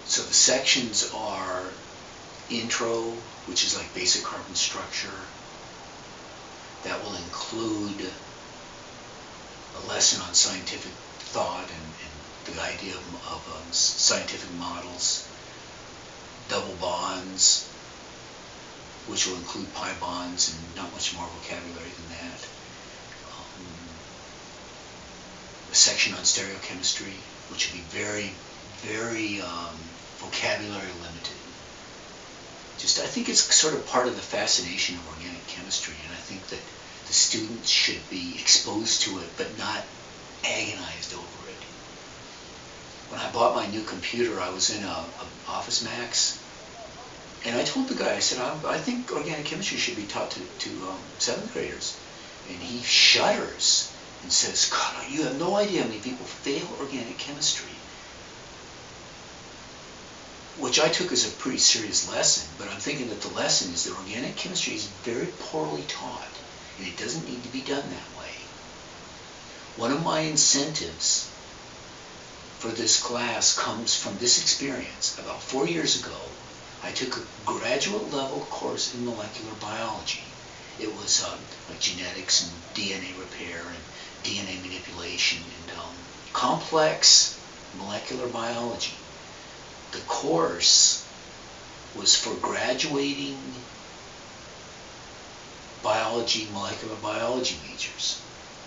So the sections are intro, which is like basic carbon structure. That will include a lesson on scientific thought and the idea of scientific models, double bonds, which will include pi bonds and not much more vocabulary than that. A section on stereochemistry, which will be very, very vocabulary limited. I think it's sort of part of the fascination of organic chemistry, and I think that the students should be exposed to it, but not agonized over it. When I bought my new computer, I was in a Office Max, and I told the guy, I said, I think organic chemistry should be taught to 7th graders. And he shudders and says, God, you have no idea how many people fail organic chemistry. Which I took as a pretty serious lesson, but I'm thinking that the lesson is that organic chemistry is very poorly taught, and it doesn't need to be done that way. One of my incentives for this class comes from this experience. About 4 years ago, I took a graduate level course in molecular biology. It was like genetics and DNA repair and DNA manipulation and complex molecular biology. The course was for graduating biology, molecular biology majors.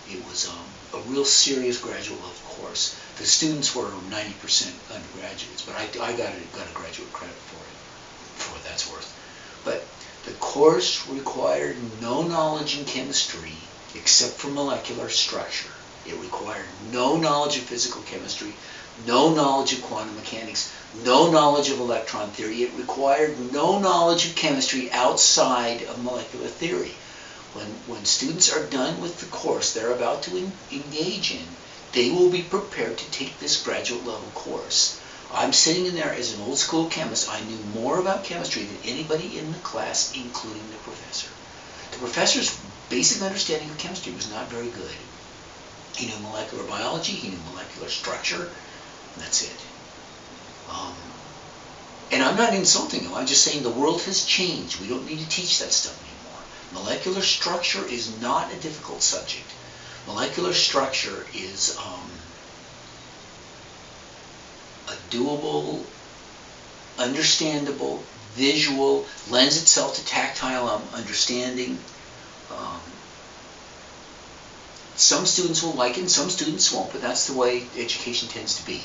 It was a real serious graduate level course. The students were 90% undergraduates, but I got a graduate credit for what that's worth. But the course required no knowledge in chemistry except for molecular structure. It required no knowledge of physical chemistry, no knowledge of quantum mechanics, no knowledge of electron theory. It required no knowledge of chemistry outside of molecular theory. When students are done with the course they're about to engage in, they will be prepared to take this graduate level course. I'm sitting in there as an old school chemist. I knew more about chemistry than anybody in the class, including the professor. The professor's basic understanding of chemistry was not very good. He knew molecular biology, he knew molecular structure, and that's it. And I'm not insulting him, I'm just saying the world has changed. We don't need to teach that stuff anymore. Molecular structure is not a difficult subject. Molecular structure is a doable, understandable, visual, lends itself to tactile understanding. Some students will like it and some students won't, but that's the way education tends to be.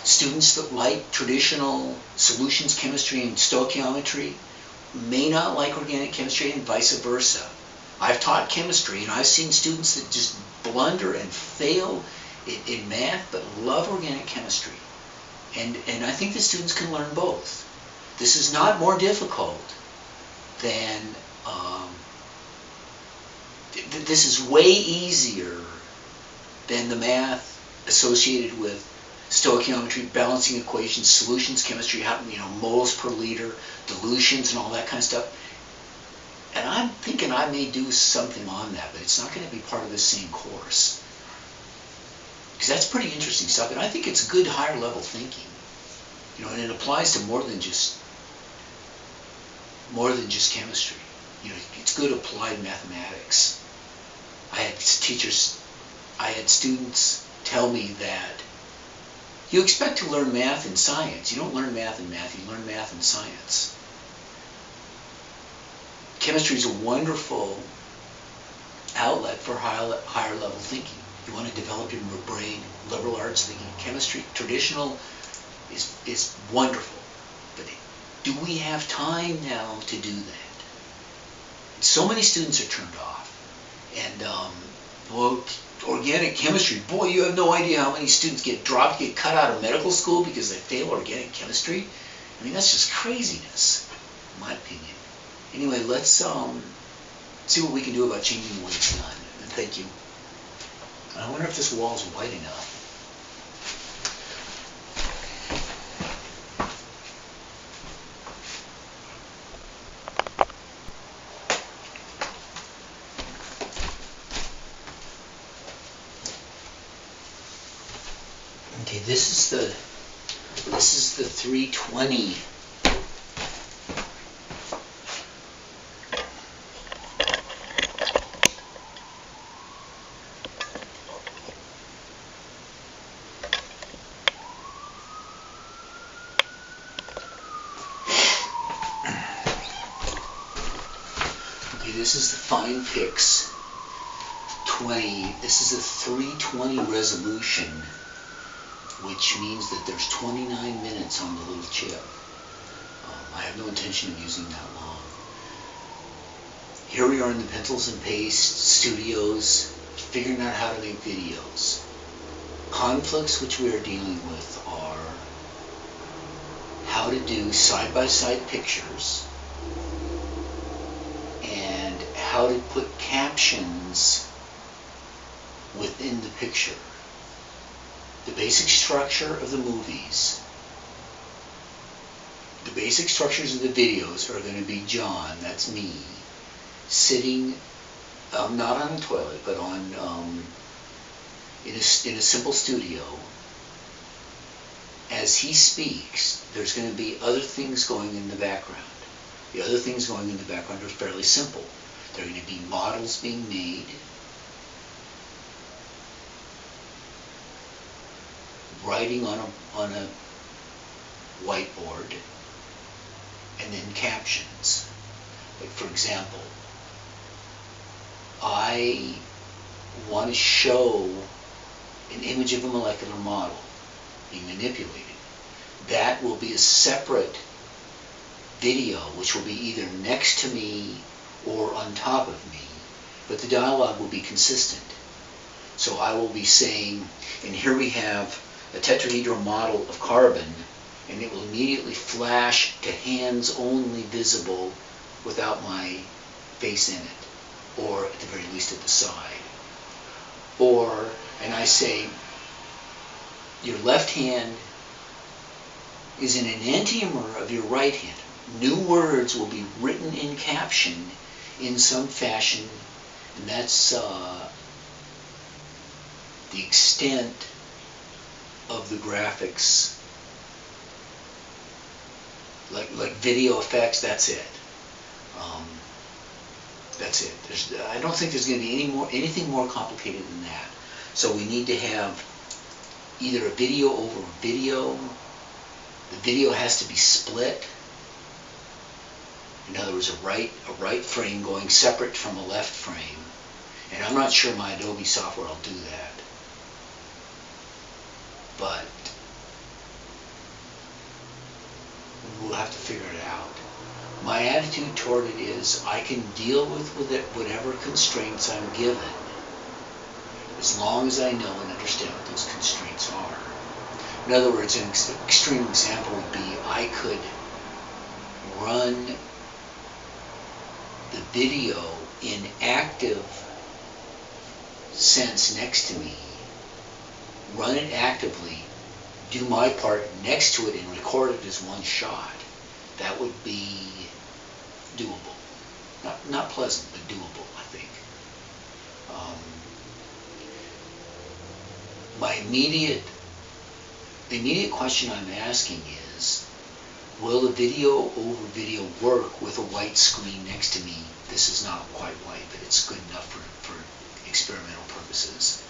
Students that like traditional solutions chemistry and stoichiometry may not like organic chemistry and vice versa. I've taught chemistry and I've seen students that just blunder and fail in math but love organic chemistry. And I think the students can learn both. This is not more difficult than, this is way easier than the math associated with stoichiometry, balancing equations, solutions chemistry, moles per liter, dilutions and all that kind of stuff. And I'm thinking I may do something on that, but it's not going to be part of the same course. Because that's pretty interesting stuff, and I think it's good higher level thinking. And it applies to more than just chemistry. It's good applied mathematics. I had students tell me that you expect to learn math in science. You don't learn math in math, you learn math in science. Chemistry is a wonderful outlet for higher level thinking. You want to develop your brain, liberal arts thinking. Chemistry, traditional, is wonderful. But do we have time now to do that? So many students are turned off. And, organic chemistry, boy, you have no idea how many students get cut out of medical school because they fail organic chemistry. I mean, that's just craziness, in my opinion. Anyway, let's see what we can do about changing the way it's done. And thank you. I wonder if this wall is white enough. Okay, this is the This is the 320. Okay, this is the Fine Pix 20. This is a 320 resolution, which means that there's 29 minutes on the little chip. I have no intention of using that long. Here we are in the Pencils and Paste studios, figuring out how to make videos. Conflicts which we are dealing with are how to do side-by-side pictures and how to put captions within the picture. The basic structure of the movies, the basic structures of the videos are going to be John, that's me, sitting not on a toilet, but on in a simple studio. As he speaks, there's going to be other things going in the background. The other things going in the background are fairly simple. There are going to be models being made, writing on a whiteboard, and then captions. Like, for example, I want to show an image of a molecular model being manipulated. That will be a separate video, which will be either next to me or on top of me, but the dialogue will be consistent. So I will be saying, and here we have a tetrahedral model of carbon, and it will immediately flash to hands only visible without my face in it, or at the very least at the side. Or, and I say, your left hand is in an enantiomer of your right hand. New words will be written in caption in some fashion, and that's the extent of the graphics. Like video effects, that's it. That's it. I don't think there's going to be anything more complicated than that. So we need to have either a video over video. The video has to be split. In other words, a right frame going separate from a left frame. And I'm not sure my Adobe software will do that. But we'll have to figure it out. My attitude toward it is I can deal with it, whatever constraints I'm given, as long as I know and understand what those constraints are. In other words, an extreme example would be I could run the video in active sense next to me, run it actively, do my part next to it, and record it as one shot. That would be doable. Not pleasant, but doable, I think. The immediate question I'm asking is, will the video over video work with a white screen next to me? This is not quite white, but it's good enough for experimental purposes.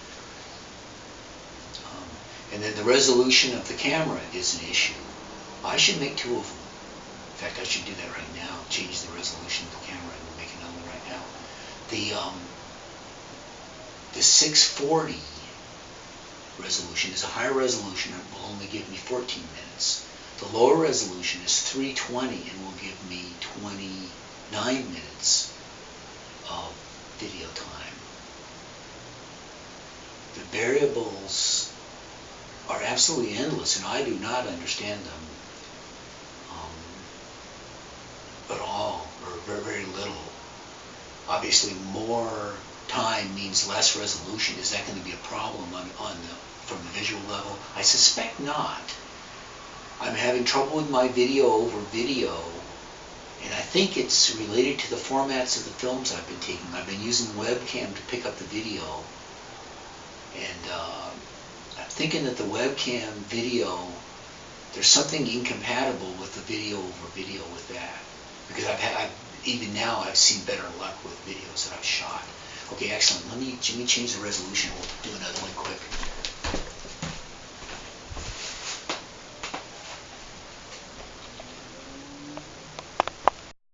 And then the resolution of the camera is an issue. I should make two of them. In fact, I should do that right now. Change the resolution of the camera and make another one right now. The 640 resolution is a higher resolution and will only give me 14 minutes. The lower resolution is 320 and will give me 29 minutes of video time. The variables are absolutely endless, and I do not understand them at all, or very, very little. Obviously, more time means less resolution. Is that going to be a problem from the visual level? I suspect not. I'm having trouble with my video over video, and I think it's related to the formats of the films I've been taking. I've been using webcam to pick up the video, and I'm thinking that the webcam video there's something incompatible with the video over video with that. Because even now I've seen better luck with videos that I've shot. Okay, excellent. Let me change the resolution. We'll do another one quick.